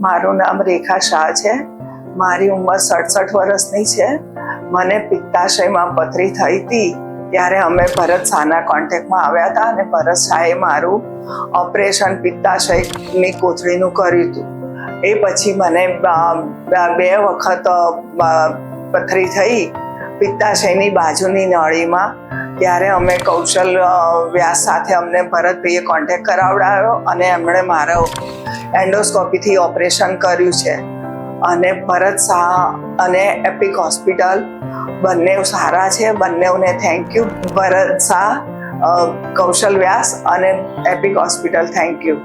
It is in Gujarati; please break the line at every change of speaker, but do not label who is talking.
મારું નામ રેખા શાહ છે. મારી ઉંમર 67 વર્ષની છે. મને પિત્તાશયમાં પથરી થઈ હતી ત્યારે અમે ભરત શાહના કોન્ટેક્ટમાં આવ્યા હતા અને ભરત શાહે મારું ઓપરેશન પિત્તાશયની કોથળીનું કર્યું હતું. એ પછી મને 2 વખત પથરી થઈ પિત્તાશયની બાજુની નળીમાં. ત્યારે અમે કૌશલ વ્યાસ સાથે અમને ભરતભાઈએ કોન્ટેક્ટ કરાવડાવ્યો અને એમણે મારો એન્ડોસ્કોપીથી ઓપરેશન કર્યું છે. અને ભરત શાહ અને એપિક હોસ્પિટલ બંને સારા છે. બંનેને થેન્ક યુ. ભરત શાહ, કૌશલ વ્યાસ અને એપિક હોસ્પિટલ, થેન્ક યુ.